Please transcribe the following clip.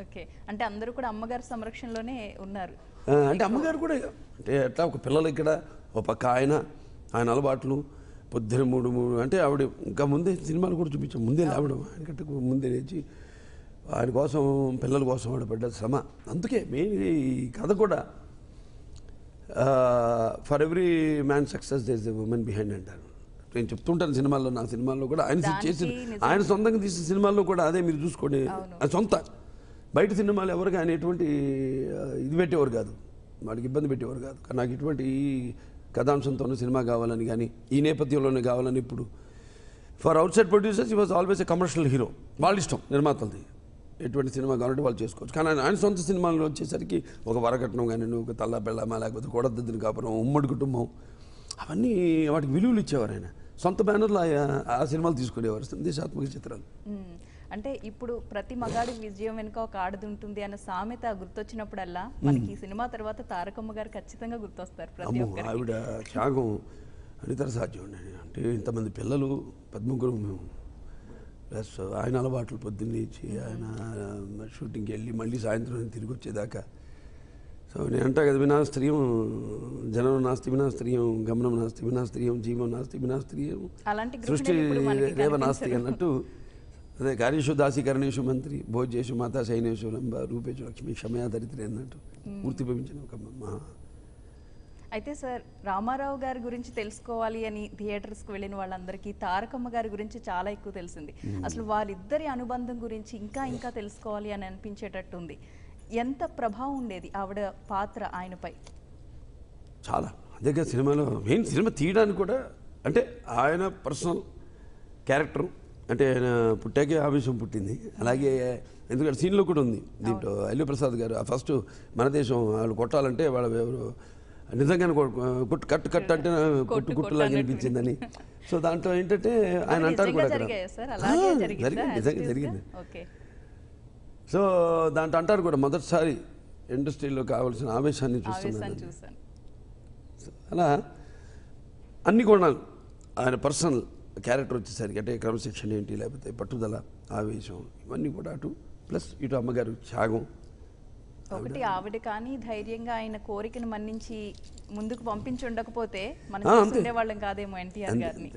Okay. అంటే అందరూ కూడా అమ్మగారి సంరక్షణలోనే ఉన్నారు. అంటే అమ్మగారు కూడా అంటే ఎట్లా ఒక పిల్లలు ఇక్కడ ఒక పక్క ఆయన అలవాట్లు పొద్దున మూడు అంటే ఆవిడ ఇంకా ముందే సినిమాలు కూడా చూపించాం. ముందే లేవడం ఆయనకంటే ముందే లేచి ఆయన కోసం పిల్లల కోసం ఆవిడ పడ్డ శ్రమ. అందుకే మెయిన్ ఈ కథ కూడా for every man success there is a woman behind అంటారు. నేను చెప్తుంటాను సినిమాల్లో, నా సినిమాల్లో కూడా ఆయన చేసిన ఆయన సొంతంగా తీసిన సినిమాల్లో కూడా అదే మీరు చూసుకోండి. అది సొంత బయట సినిమాలు ఎవరికి ఆయన ఎటువంటి ఇది పెట్టేవారు కాదు, వాడికి ఇబ్బంది పెట్టేవారు కాదు. కానీ నాకు ఇటువంటి ఈ కథాంశంతోనే సినిమా కావాలని కానీ ఈ నేపథ్యంలోనే కావాలని ఇప్పుడు ఫర్ అవుట్ సైడ్ ప్రొడ్యూసర్స్ ఈ was always a commercial hero. వాళ్ళ ఇష్టం నిర్మాతలది, ఎటువంటి సినిమా కావాలంటే వాళ్ళు చేసుకోవచ్చు. కానీ ఆయన సొంత సినిమాల్లో వచ్చేసరికి ఒక వరకట్నం కానీ, ఒక తల్ల పెళ్ళమా, లేకపోతే కొడద్దని కాపురం, ఉమ్మడి కుటుంబం, అవన్నీ వాటికి విలువలు ఇచ్చేవారు. ఆయన సొంత బ్యానర్లో ఆ సినిమాలు తీసుకునేవారు, సందేశాత్మక చిత్రాలు. అంటే ఇప్పుడు ప్రతి మగాడి విజయం వెనుక ఒక ఆడది ఉంటుంది అన్న సామెత గుర్తొచ్చినప్పుడల్లా మనకి ఈ సినిమా తర్వాత తారకమ్మ గారు ఖచ్చితంగా గుర్తొస్తారు. ఆవిడ త్యాగం అనితర సాధ్యం అండి. అంటే ఇంతమంది పిల్లలు 13 మేము, ప్లస్ ఆయన అలవాట్లు పొద్దున్న ఇచ్చి ఆయన షూటింగ్కి వెళ్ళి మళ్ళీ సాయంత్రం తిరిగి వచ్చేదాకా. సో నేను అంటా కదా, వినా స్త్రీయం జనం నాస్తి వినా స్త్రీయం, గమనం నాస్తి వినా స్త్రీయం, జీవం నాస్తి వినా స్త్రీయం, సృష్టి రేవ నాస్తి అన్నట్టు. అదే కార్యేషు దాసి కరణేషు మంత్రి, భోజ్యేషు మాతా శైనేషు లంబ, రూపేషు లక్ష్మి, క్షమయా దరిద్రి అన్నట్టు పూర్తి భవించిన ఒక మహా. అయితే సార్, రామారావు గారి గురించి తెలుసుకోవాలి అని థియేటర్స్కి వెళ్ళిన వాళ్ళందరికీ తారకమ్మ గారి గురించి చాలా ఎక్కువ తెలిసింది. అసలు వాళ్ళిద్దరి అనుబంధం గురించి ఇంకా ఇంకా తెలుసుకోవాలి అని అనిపించేటట్టు ఉంది. ఎంత ప్రభావం ఉండేది ఆవిడ పాత్ర ఆయనపై? చాలా. అదే సినిమాలో మెయిన్ సినిమా తీయడానికి కూడా అంటే ఆయన పర్సనల్ క్యారెక్టరు, అంటే ఆయన పుట్టాకే ఆవేశం పుట్టింది. అలాగే ఎందుకంటే సీన్లో కూడా ఉంది దీంట్లో. అల్లు ప్రసాద్ గారు ఫస్ట్ మన దేశం వాళ్ళు కొట్టాలంటే వాళ్ళ ఎవరు నిజంగానే కట్టు కట్టు అంటే కుట్టులాగా అనిపించిందని. సో దాంట్లో ఏంటంటే ఆయన అంటారు కూడా నిజంగా జరిగింది. సో దాంట్లో అంటారు కూడా, మొదటిసారి ఇండస్ట్రీలో కావాల్సిన ఆవేశాన్ని చూస్తున్నాను. అలా అన్ని కోణాలు ఆయన పర్సనల్ క్యారెక్టర్ వచ్చేసరికి, అంటే క్రమశిక్షణ ఏంటి, లేకపోతే పట్టుదల, ఆవేశం, ఇవన్నీ కూడా అటు ప్లస్ ఇటు అమ్మగారు త్యాగం. ఒకటి ఆవిడ కానీ ధైర్యంగా ఆయన కోరికను మన్నించి ముందుకు పంపించి ఉండకపోతే మనం చూస్తుండే వాళ్ళం కాదేమో ఎన్టీఆర్ గారిని.